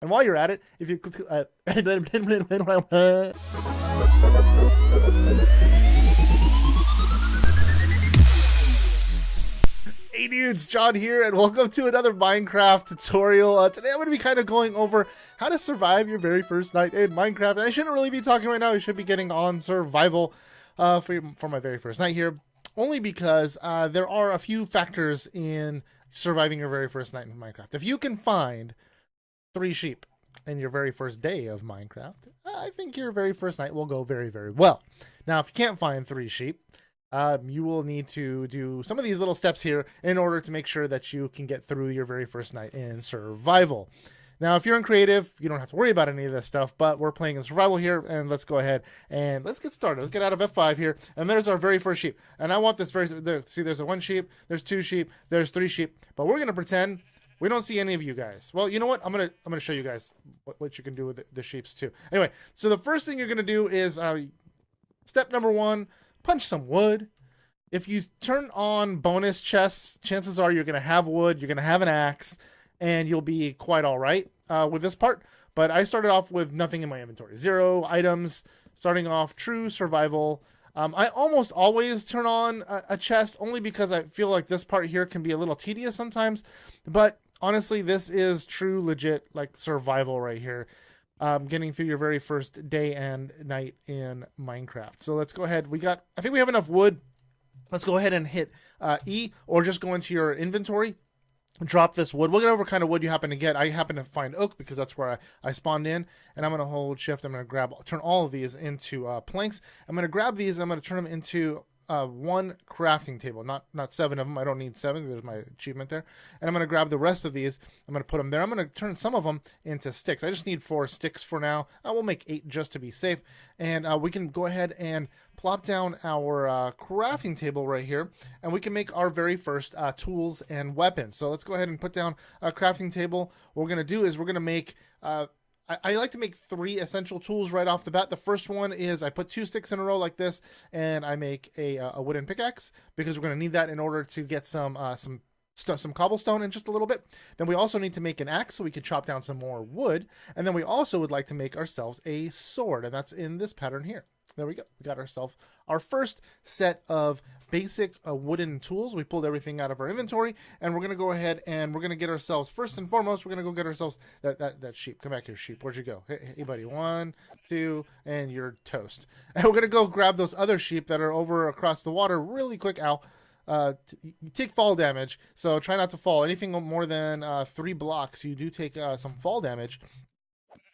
And while you're at it, if you Hey dudes, John here, and welcome to another Minecraft tutorial. Today I'm going to be kind of going over how to survive your very first night in Minecraft. And I shouldn't really be talking right now. I should be getting on survival for my very first night here, only because there are a few factors in surviving your very first night in Minecraft. If you can find 3 sheep in your very first day of Minecraft, I think your very first night will go very, very well. Now, if you can't find 3 sheep, you will need to do some of these little steps here in order to make sure that you can get through your very first night in survival. Now, if you're in creative, you don't have to worry about any of this stuff, but we're playing in survival here, and let's go ahead and let's get started. Let's get out of F5 here, and there's our very first sheep. And I want this see, there's a 1 sheep, there's 2 sheep, there's 3 sheep, but we're gonna pretend we don't see any of you guys. Well, you know what? I'm gonna show you guys what you can do with the sheeps too. Anyway, so the first thing you're gonna do is step number 1. Punch some wood. If you turn on bonus chests, chances are you're going to have wood, you're going to have an axe, and you'll be quite all right with this part. But I started off with nothing in my inventory. 0 items, starting off true survival. I almost always turn on a chest, only because I feel like this part here can be a little tedious sometimes. But honestly, this is true, legit, like survival right here. Getting through your very first day and night in Minecraft. So let's go ahead. I think we have enough wood. Let's go ahead and hit E, or just go into your inventory, drop this wood. We'll get over kind of wood you happen to get. I happen to find oak because that's where I spawned in, and I'm going to hold shift. I'm going to turn all of these into planks. I'm going to grab these, and I'm going to turn them into 1 crafting table, not 7 of them. I don't need 7. There's my achievement there. And I'm going to grab the rest of these. I'm going to put them there. I'm going to turn some of them into sticks. I just need 4 sticks for now. We'll make 8 just to be safe. And we can go ahead and plop down our crafting table right here, and we can make our very first tools and weapons. So let's go ahead and put down a crafting table. What we're going to do is we're going to make I like to make 3 essential tools right off the bat. The first one is I put 2 sticks in a row like this, and I make a wooden pickaxe, because we're going to need that in order to get some cobblestone in just a little bit. Then we also need to make an axe so we can chop down some more wood, and then we also would like to make ourselves a sword, and that's in this pattern here. There we go. We got ourselves our first set of basic wooden tools. We pulled everything out of our inventory, and we're going to go ahead and we're going to get ourselves, first and foremost, we're going to go get ourselves that sheep. Come back here, sheep. Where'd you go? Hey, buddy. 1, 2, and you're toast. And we're going to go grab those other sheep that are over across the water really quick. Ow. You take fall damage, so try not to fall. Anything more than 3 blocks, you do take some fall damage.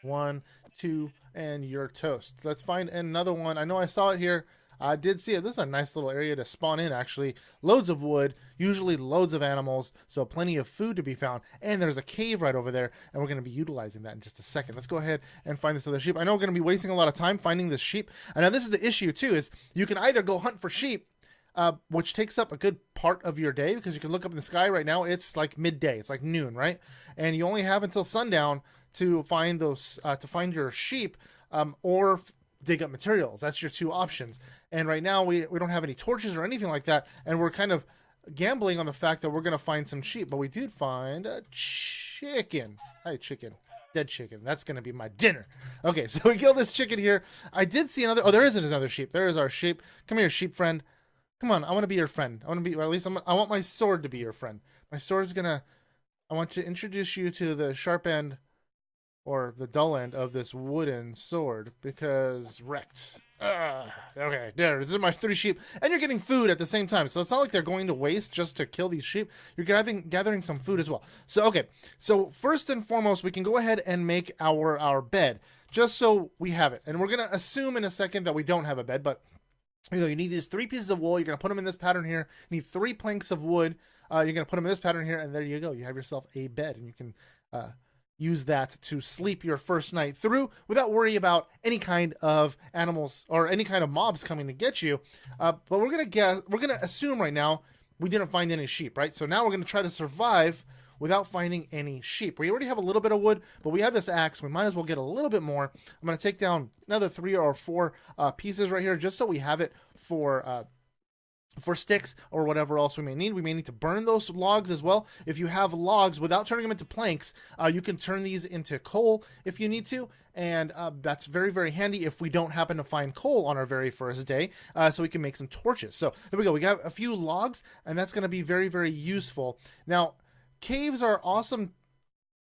1, 2, and you're toast. Let's find another one. I know I saw it here. I did see it. This is a nice little area to spawn in, actually. Loads of wood, usually loads of animals, so plenty of food to be found. And there's a cave right over there, and we're going to be utilizing that in just a second. Let's go ahead and find this other sheep. I know we're going to be wasting a lot of time finding this sheep. And now this is the issue, too, is you can either go hunt for sheep, which takes up a good part of your day, because you can look up in the sky right now. It's like midday. It's like noon, right? And you only have until sundown to find those to find your sheep, or dig up materials. That's your 2 options. And right now we don't have any torches or anything like that, and we're kind of gambling on the fact that we're going to find some sheep. But we did find a chicken. Hi, chicken. Dead chicken. That's going to be my dinner. Okay, so we killed this chicken here. I did see another. Oh, there isn't another sheep. There is our sheep. Come here, sheep friend. Come on, I want to be your friend. I want to be, or at least I want my sword to be your friend. My sword's gonna. I want to introduce you to the sharp end, or the dull end of this wooden sword, because wrecked. Okay, there. This is my 3 sheep, and you're getting food at the same time, so it's not like they're going to waste just to kill these sheep. You're gathering some food as well. So okay, so first and foremost, we can go ahead and make our bed, just so we have it. And we're gonna assume in a second that we don't have a bed, but you need these 3 pieces of wool. You're gonna put them in this pattern here. You need 3 planks of wood. You're gonna put them in this pattern here, and there you go. You have yourself a bed, and you can use that to sleep your first night through without worry about any kind of animals or any kind of mobs coming to get you. But we're gonna assume right now we didn't find any sheep, right? So now we're gonna try to survive without finding any sheep. We already have a little bit of wood, but we have this axe. We might as well get a little bit more. I'm gonna take down another 3 or 4 pieces right here, just so we have it for for sticks or whatever else we may need. We may need to burn those logs as well. If you have logs, without turning them into planks, you can turn these into coal if you need to. And that's very, very handy if we don't happen to find coal on our very first day, so we can make some torches. So there we go. We got a few logs, and that's going to be very, very useful. Now, caves are awesome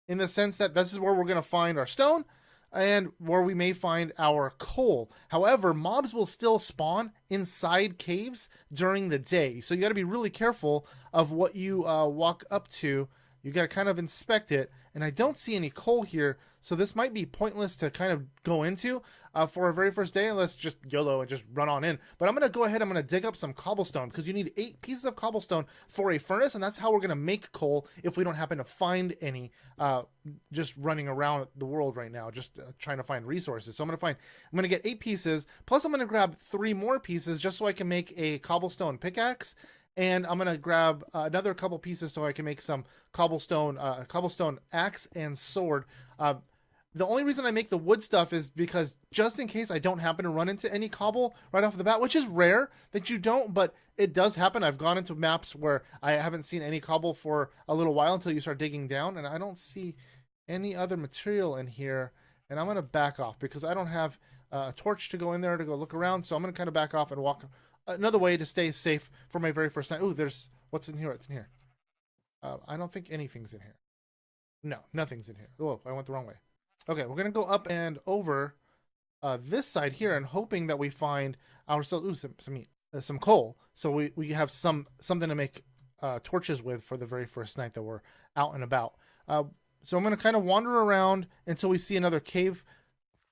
in the sense that this is where we're going to find our stone and where we may find our coal. However, mobs will still spawn inside caves during the day. So you got to be really careful of what you walk up to. You got to kind of inspect it. And I don't see any coal here, so this might be pointless to kind of go into for our very first day, unless just YOLO and just run on in. But I'm going to go ahead, I'm going to dig up some cobblestone, because you need 8 pieces of cobblestone for a furnace, and that's how we're going to make coal if we don't happen to find any just running around the world right now, just trying to find resources. So I'm going to get 8 pieces, plus I'm going to grab 3 more pieces just so I can make a cobblestone pickaxe. And I'm going to grab another couple pieces so I can make some cobblestone axe and sword. The only reason I make the wood stuff is because just in case I don't happen to run into any cobble right off the bat, which is rare that you don't, but it does happen. I've gone into maps where I haven't seen any cobble for a little while until you start digging down, and I don't see any other material in here. And I'm going to back off because I don't have a torch to go in there to go look around. So I'm going to kind of back off and walk another way to stay safe for my very first night. Ooh, there's what's in here? What's in here? I don't think anything's in here. No, nothing's in here. Oh, I went the wrong way. Okay, we're gonna go up and over this side here, and hoping that we find ourselves some meat, some coal, so we have something to make torches with for the very first night that we're out and about. So I'm gonna kind of wander around until we see another cave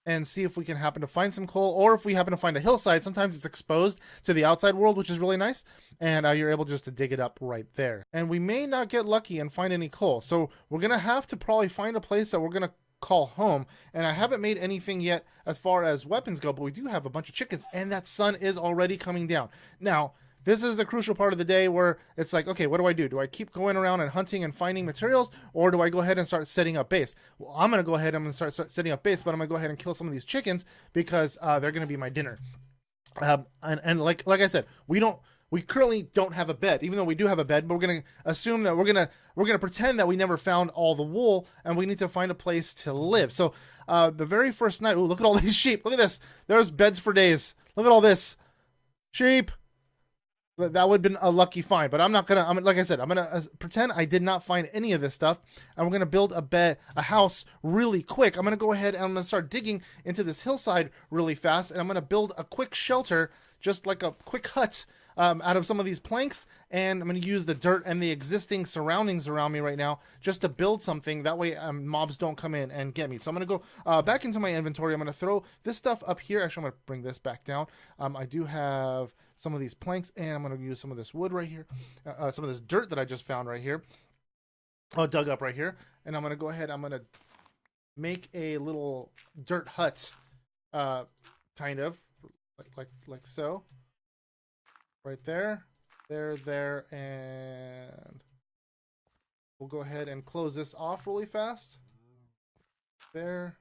and see if we can happen to find some coal, or if we happen to find a hillside. Sometimes it's exposed to the outside world, which is really nice, and you're able just to dig it up right there. And we may not get lucky and find any coal, so we're gonna have to probably find a place that we're gonna call home. And I haven't made anything yet as far as weapons go, but we do have a bunch of chickens, and that sun is already coming down. Now, this is the crucial part of the day where it's like, okay, what do I do? Do I keep going around and hunting and finding materials, or do I go ahead and start setting up base? Well, I'm going to go ahead and start setting up base, but I'm going to go ahead and kill some of these chickens because they're going to be my dinner. And like I said, we currently don't have a bed, even though we do have a bed, but we're going to assume that we're going to pretend that we never found all the wool, and we need to find a place to live. So the very first night, ooh, look at all these sheep. Look at this. There's beds for days. Look at all this. Sheep. That would have been a lucky find, but I'm not going to, like I said, I'm going to pretend I did not find any of this stuff, and we're going to build a house really quick. I'm going to go ahead and I'm going to start digging into this hillside really fast, and I'm going to build a quick shelter, just like a quick hut, out of some of these planks, and I'm going to use the dirt and the existing surroundings around me right now just to build something. That way mobs don't come in and get me. So I'm going to go back into my inventory. I'm going to throw this stuff up here. Actually, I'm going to bring this back down. I do have some of these planks, and I'm going to use some of this wood right here, some of this dirt that I just found right here, dug up right here, and I'm going to go ahead, I'm going to make a little dirt hut, kind of, like so, right there, and we'll go ahead and close this off really fast, there,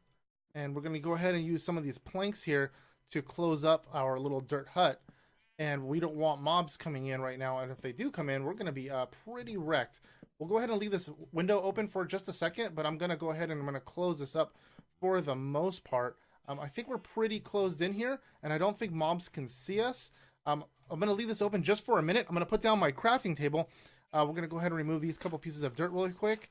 and we're going to go ahead and use some of these planks here to close up our little dirt hut. And we don't want mobs coming in right now, and if they do come in, we're going to be pretty wrecked. We'll go ahead and leave this window open for just a second, but I'm going to go ahead and I'm going to close this up for the most part. I think we're pretty closed in here, and I don't think mobs can see us. I'm going to leave this open just for a minute. I'm going to put down my crafting table. We're going to go ahead and remove these couple pieces of dirt really quick.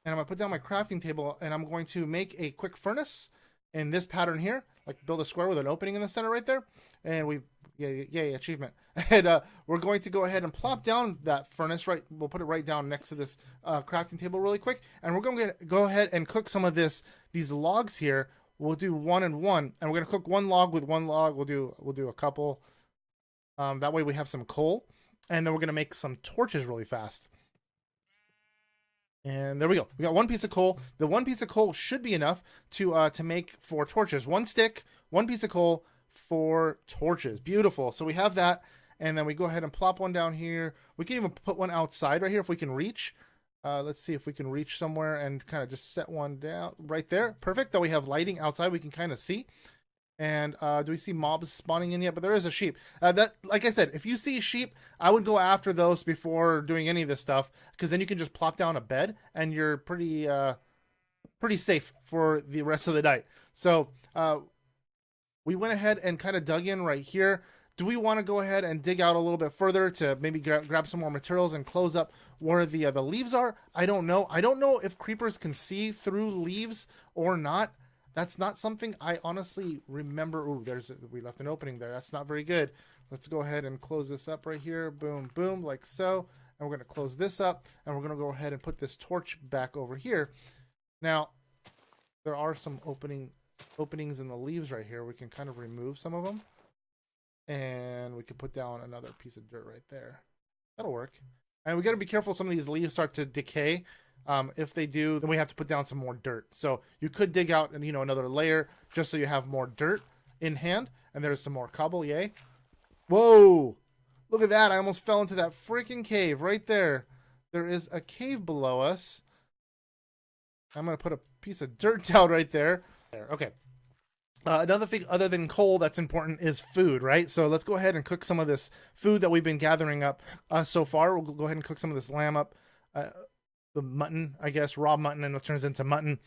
And I'm going to put down my crafting table, and I'm going to make a quick furnace in this pattern here, like build a square with an opening in the center right there. And yay, achievement. And we're going to go ahead and plop down that furnace right. We'll put it right down next to this crafting table really quick. And we're going to go ahead and cook some of these logs here. We'll do 1 and 1, and we're going to cook 1 log with 1 log. We'll do a couple. That way we have some coal, and then we're going to make some torches really fast. And there we go. We got 1 piece of coal. The 1 piece of coal should be enough to make 4 torches. 1 stick, 1 piece of coal, 4 torches. Beautiful. So we have that, and then we go ahead and plop 1 down here. We can even put 1 outside right here if we can reach. Let's see if we can reach somewhere and kind of just set 1 down right there. Perfect. Then we have lighting outside. We can kind of see. And do we see mobs spawning in yet? But there is a sheep. That, like I said, if you see sheep, I would go after those before doing any of this stuff, because then you can just plop down a bed and you're pretty safe for the rest of the night. So we went ahead and kind of dug in right here. Do we want to go ahead and dig out a little bit further to maybe grab some more materials and close up where the leaves are? I don't know. I don't know if creepers can see through leaves or not. That's not something I honestly remember. Ooh, we left an opening there. That's not very good. Let's go ahead and close this up right here. Boom, boom, like so. And we're going to close this up, and we're going to go ahead and put this torch back over here. Now, there are some openings in the leaves right here. We can kind of remove some of them. And we can put down another piece of dirt right there. That'll work. And we got to be careful. Some of these leaves start to decay. If they do, then we have to put down some more dirt. So you could dig out, another layer just so you have more dirt in hand. And there's some more cobble. Yay! Whoa! Look at that! I almost fell into that freaking cave right there. There is a cave below us. I'm gonna put a piece of dirt down right there. Okay. Another thing other than coal that's important is food, right? So let's go ahead and cook some of this food that we've been gathering up so far. We'll go ahead and cook some of this lamb up. The mutton, I guess, raw mutton, and it turns into mutton.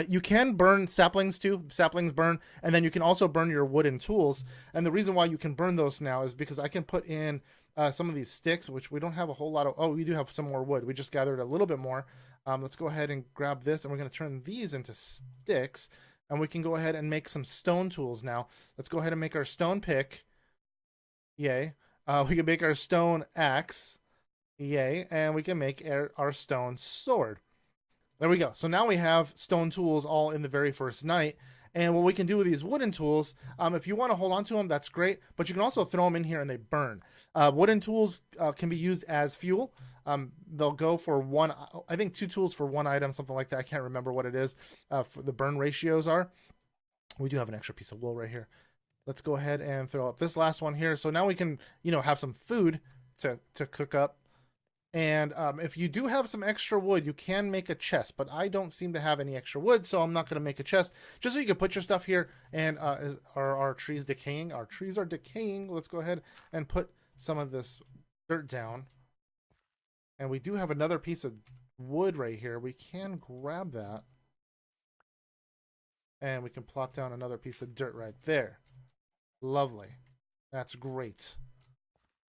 You can burn saplings too. Saplings burn, and then you can also burn your wooden tools. And the reason why you can burn those now is because I can put in some of these sticks, which we don't have a whole lot of. Oh, we do have some more wood. We just gathered a little bit more. Let's go ahead and grab this, and we're going to turn these into sticks. And we can go ahead and make some stone tools now. Let's go ahead and make our stone pick. Yay. We can make our stone axe. Yay. And we can make our stone sword. There we go. So now we have stone tools all in the very first night. And what we can do with these wooden tools, if you want to hold on to them, that's great. But you can also throw them in here and they burn. Wooden tools can be used as fuel. They'll go for I think 2 tools for 1 item, something like that. I can't remember what it is. For the burn ratios are. We do have an extra piece of wool right here. Let's go ahead and throw up this last one here. So now we can, have some food to cook up. And if you do have some extra wood, you can make a chest, but I don't seem to have any extra wood, so I'm not going to make a chest, just so you can put your stuff here. And are our trees decaying? Our trees are decaying. Let's go ahead and put some of this dirt down. And we do have another piece of wood right here. We can grab that. And we can plop down another piece of dirt right there. Lovely. That's great.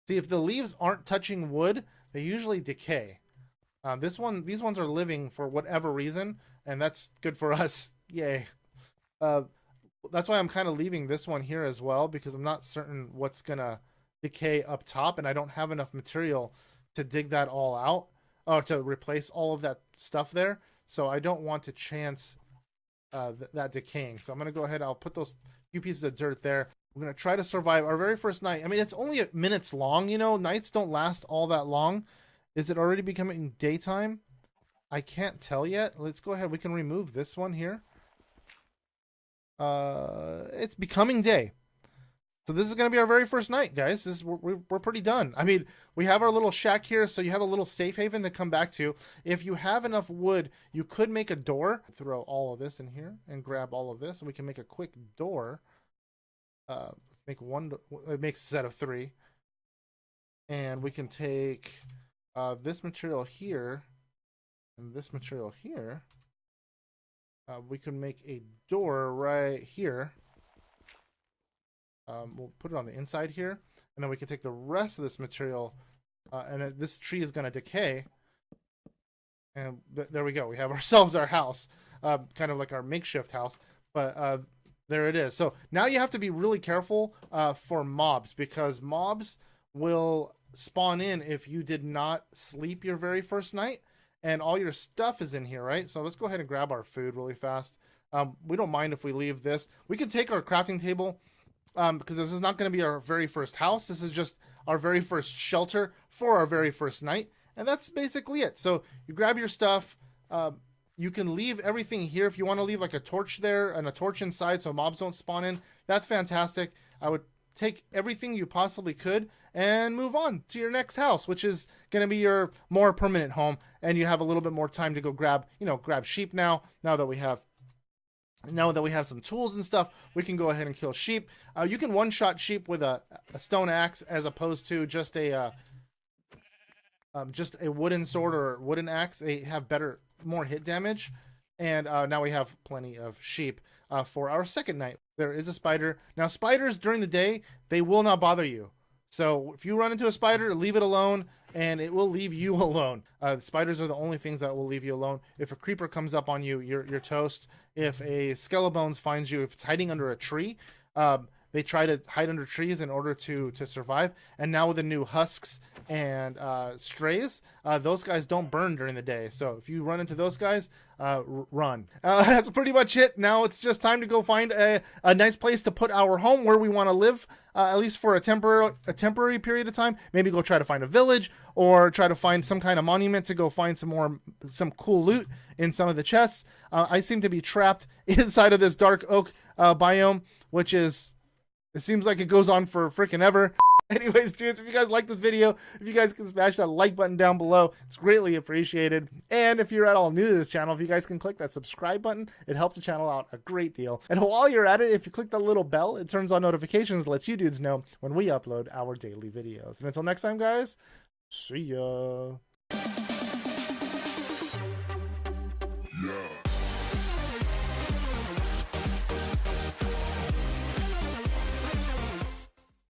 See, if the leaves aren't touching wood, they usually decay. These ones are living for whatever reason, and that's good for us. Yay. That's why I'm kind of leaving this one here as well, because I'm not certain what's going to decay up top, and I don't have enough material to dig that all out, or to replace all of that stuff there. So I don't want to chance that decaying. So I'm going to go ahead. I'll put those few pieces of dirt there. We're going to try to survive our very first night. I mean, it's only minutes long, Nights don't last all that long. Is it already becoming daytime? I can't tell yet. Let's go ahead. We can remove this one here. It's becoming day. So this is going to be our very first night, guys. We're pretty done. I mean, we have our little shack here, so you have a little safe haven to come back to. If you have enough wood, you could make a door. Throw all of this in here and grab all of this, and we can make a quick door. Let's make one. It makes a set of 3, and we can take this material here and this material here. We can make a door right here. We'll put it on the inside here, and then we can take the rest of this material, and then this tree is going to decay. And there we go. We have ourselves our house, kind of like our makeshift house, but there it is. So now you have to be really careful for mobs, because mobs will spawn in if you did not sleep your very first night, and all your stuff is in here, right? So let's go ahead and grab our food really fast. We don't mind if we leave this. We can take our crafting table, because this is not going to be our very first house. This is just our very first shelter for our very first night, and that's basically it. So you grab your stuff. You can leave everything here. If you want to leave like a torch there and a torch inside so mobs don't spawn in, that's fantastic. I would take everything you possibly could and move on to your next house, which is going to be your more permanent home, and you have a little bit more time to go grab sheep now that we have Now that we have some tools and stuff, we can go ahead and kill sheep. You can one-shot sheep with a stone axe as opposed to just a wooden sword or wooden axe. They have more hit damage. And now we have plenty of sheep for our second night. There is a spider. Now, spiders during the day, they will not bother you. So if you run into a spider, leave it alone, and it will leave you alone. Spiders are the only things that will leave you alone. If a creeper comes up on you, you're toast. If a skeleton finds you, if it's hiding under a tree, they try to hide under trees in order to survive. And now with the new husks and strays, those guys don't burn during the day. So if you run into those guys, run. That's pretty much it. Now it's just time to go find a nice place to put our home where we want to live, at least for a temporary period of time. Maybe go try to find a village or try to find some kind of monument to go find some cool loot in some of the chests. I seem to be trapped inside of this dark oak biome, which is... It seems like it goes on for freaking ever. Anyways, dudes, if you guys like this video, if you guys can smash that like button down below, it's greatly appreciated. And if you're at all new to this channel, if you guys can click that subscribe button, it helps the channel out a great deal. And while you're at it, if you click that little bell, it turns on notifications, lets you dudes know when we upload our daily videos. And until next time, guys, see ya.